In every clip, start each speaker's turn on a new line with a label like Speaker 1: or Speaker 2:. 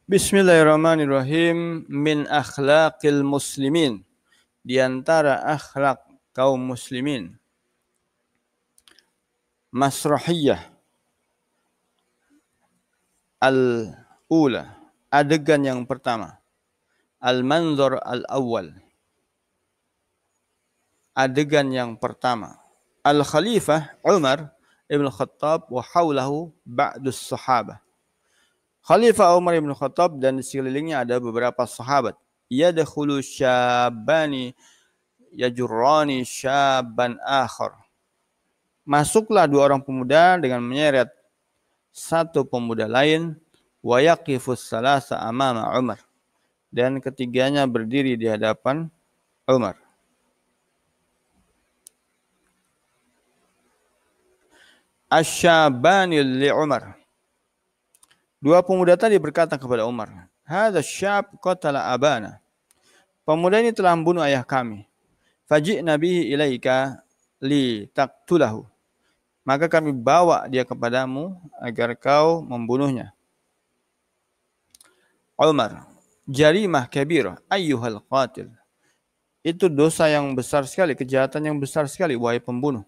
Speaker 1: Bismillahirrahmanirrahim. Min akhlaqil muslimin. Di antara akhlak kaum muslimin. Masrahiyah. Al-ula. Adegan yang pertama. Al-manzar al-awwal. Adegan yang pertama. Al-Khalifah Umar ibn Khattab wa hawlahu ba'dus sahabah. Khalifah Umar ibn Khattab dan di sekelilingnya ada beberapa sahabat. Yadkhulu syabani yajurrani syaban akhar. Masuklah dua orang pemuda dengan menyeret satu pemuda lain. Wa yaqifus salasa amama Umar. Dan ketiganya berdiri di hadapan Umar. Asyabani li Umar. Dua pemuda tadi berkata kepada Umar, "Hadza syab qatala abana." Pemuda ini telah membunuh ayah kami. Faji'na bihi ilaika li taqtulahu. Maka kami bawa dia kepadamu agar kau membunuhnya. Umar, jarimah kabirah ayyuhal qatil. Itu dosa yang besar sekali, kejahatan yang besar sekali wahai pembunuh.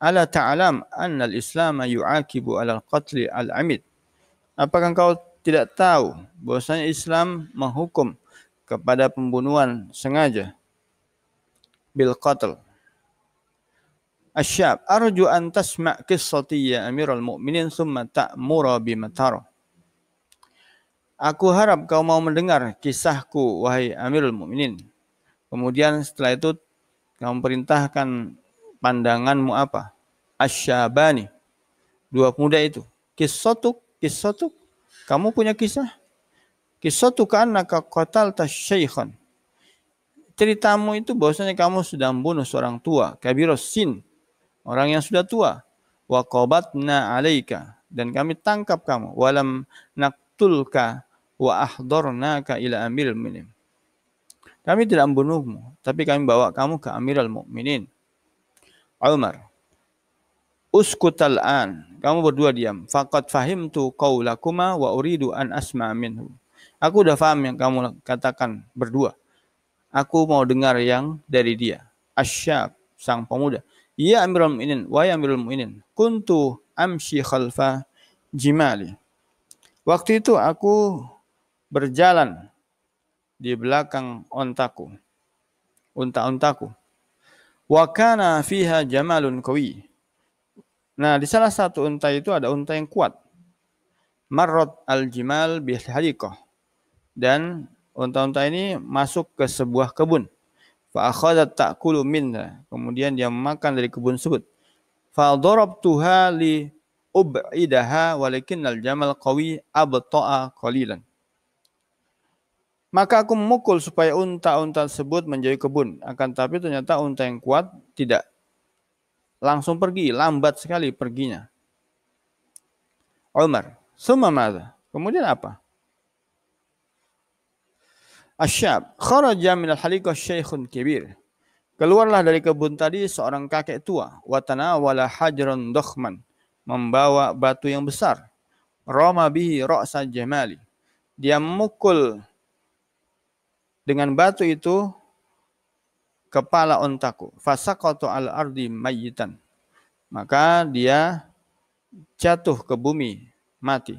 Speaker 1: Ala ta'lam anna al-Islam yu'aqibu 'ala al-qatl al-'amid. Apakah engkau tidak tahu bahwasanya Islam menghukum kepada pembunuhan sengaja? Bil qatl. Asyab, arju an tasma' qissati ya Amirul Mukminin thumma ta'mura bima tara. Aku harap kau mau mendengar kisahku wahai Amirul Mukminin. Kemudian setelah itu kamu perintahkan pandanganmu apa? Asyabani. Dua pemuda itu. Qissatuk, kamu punya kisah? Qissatuk annaka qatalta syaikhan. Ceritamu itu bahwasanya kamu sudah membunuh seorang tua, kabirus sin, orang yang sudah tua. Wa qabatna 'alaika, dan kami tangkap kamu. Walam naqtulka wa ahdharnaka ila amiril mukminin. Kami tidak membunuhmu, tapi kami bawa kamu ke Amirul Mukminin. Umar, uskutal an, kamu berdua diam. Faqad fahimtu qaulakuma wa uridu an asma' minhu. Aku udah paham yang kamu katakan berdua. Aku mau dengar yang dari dia. Asyab, sang pemuda. Ya Amirul Mukminin, wahai Amirul Mukminin, kuntu amshi khalfa jimali. Waktu itu aku berjalan di belakang ontaku, unta-untaku. Wa kana fiha jamalun qawi. Nah, di salah satu unta itu ada unta yang kuat. Marrat al-jimal bi hadiqah. Dan unta-unta ini masuk ke sebuah kebun. Fa akhadat ta'kulu minha. Kemudian dia makan dari kebun tersebut. Fa darabtuha li ub'idaha walakinnal jamal qawi abta'a qalilan. Maka aku memukul supaya unta-unta tersebut menjauhi kebun. Akan tapi ternyata unta yang kuat tidak langsung pergi, lambat sekali perginya. Umar, summa madza? Kemudian apa? Asyab, kharaja min al-haliqah syaikhun kabir. Keluarlah dari kebun tadi seorang kakek tua. Wa tanawala hajran dakhman. Membawa batu yang besar. Rama bihi ra'sa jamali. Dia memukul dengan batu itu kepala untaku. Fasaqatu al-ardi mayyitan. Maka dia jatuh ke bumi, mati.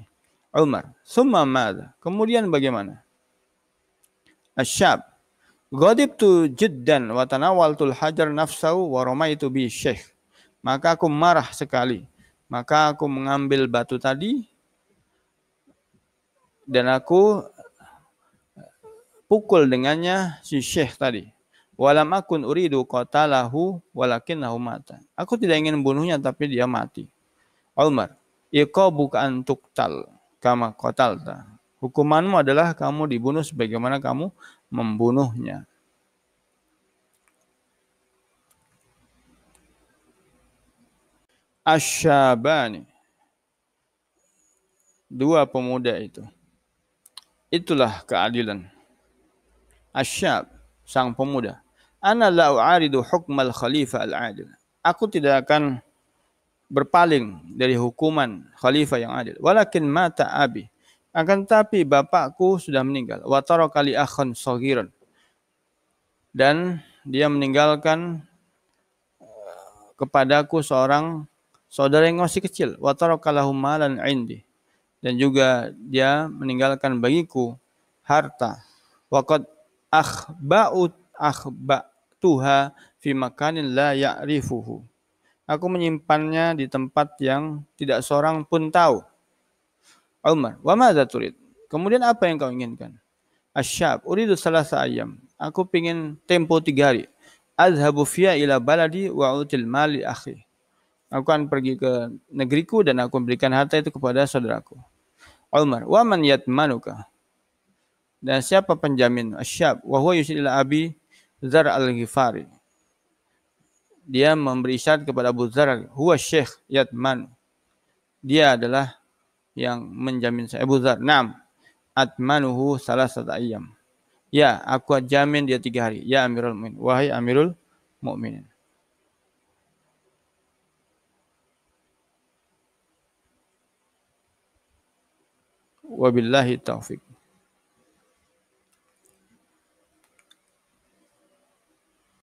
Speaker 1: Umar, summa madza? Kemudian bagaimana? Asyab, ghadibtu jiddan wa tanawaltul hajar nafsahu wa ramaitu bi syekh. Maka aku marah sekali. Maka aku mengambil batu tadi dan aku pukul dengannya si syekh tadi. Walam akun uridu qatalahu walakinnahu mata. Aku tidak ingin membunuhnya tapi dia mati. Umar, iqabuka an tuqtal kama qatalta. Hukumanmu adalah kamu dibunuh sebagaimana kamu membunuhnya. Asyabani. Dua pemuda itu. Itulah keadilan. Asyab, sang pemuda. Ana la u'aridu hukmal khalifah al-adil. Aku tidak akan berpaling dari hukuman khalifah yang adil. Walakin mata abi. Akan tetapi bapakku sudah meninggal. Wa taraka li akhan saghiran. Dan dia meninggalkan kepadaku seorang saudara yang masih kecil. Wa taraka lahu malan indi. Dan juga dia meninggalkan bagiku harta. Waqad akhba'tuha fi makanin la ya'rifuhu. Aku menyimpannya di tempat yang tidak seorang pun tahu. Umar, wa madza turid? Kemudian apa yang kau inginkan? Asyab, uridu salasa ayam. Aku ingin tempo 3 hari. Azhabu fiya ila baladi wa util mali akhi. Aku akan pergi ke negeriku dan aku berikan harta itu kepada saudaraku. Umar, wa man yatmanuka? Dan siapa penjamin? Asyab, wa huwa yusil ila abi Zar al-Ghifari. Dia memberi isyarat kepada Abu Dzar, huwa syekh yatman. Dia adalah yang menjamin saya. Abu Dzar, "Na'am, atmanuhu salasata ayyam." Ya, aku jamin dia 3 hari. Ya Amirul Mukminin, wahai Amirul Mukminin. Wabillahi taufik.